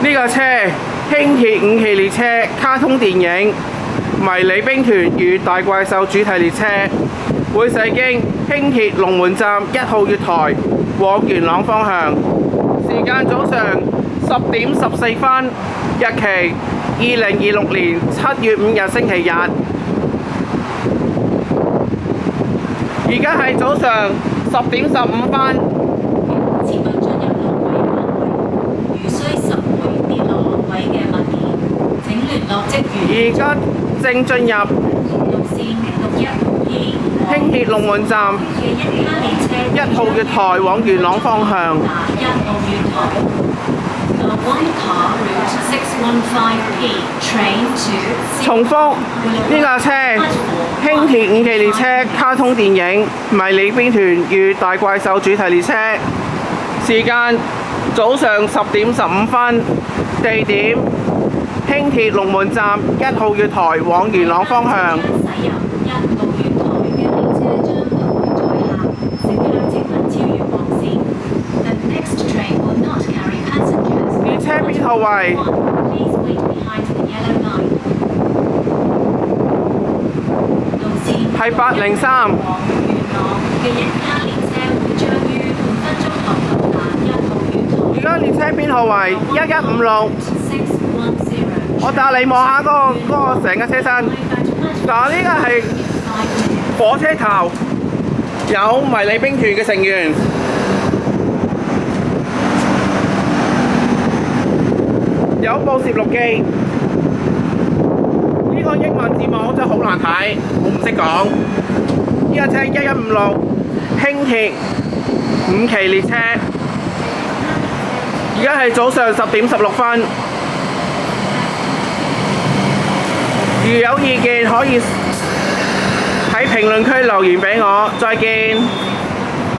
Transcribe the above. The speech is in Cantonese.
呢架車輕鐵5期列車卡通電影迷你兵團與大怪獸主題列車會駛經輕鐵龍門站1號月台往元朗方向，時間早上10點14分，日期2026年7月5日星期日。而家係早上10點15分。切勿進入路軌範圍，如需拾回跌落路軌嘅物件，請聯絡職員。而家正進入路線61P 輕鐵龍門站嘅一卡列車1號月台往元朗方向。1號月台。The one car route 615P train to 重複呢架車輕鐵5期列車卡通電影迷你兵團與大怪獸主題列車，時間早上10點15分，地點輕鐵龍門站1號月台往元朗方向。駛入1號月台嘅列車將不會載客，乘客請勿超越黃線。The next train will not carry passengers. 列車編號為 Please wait behind the yellow line. 路線係803。往元朗嘅一卡列車會將於5分鐘後到達1號月台。而家列車編號為1156。 610我帶你望下嗰個成個車身。嗱，呢個係火車頭，有迷你兵團嘅成員。有報攝錄機，呢個英文字幕真係好難睇，我唔識講。呢架車1156輕鐵5期列車，而家係早上10點16分。如有意見可以喺評論區留言俾我，再見。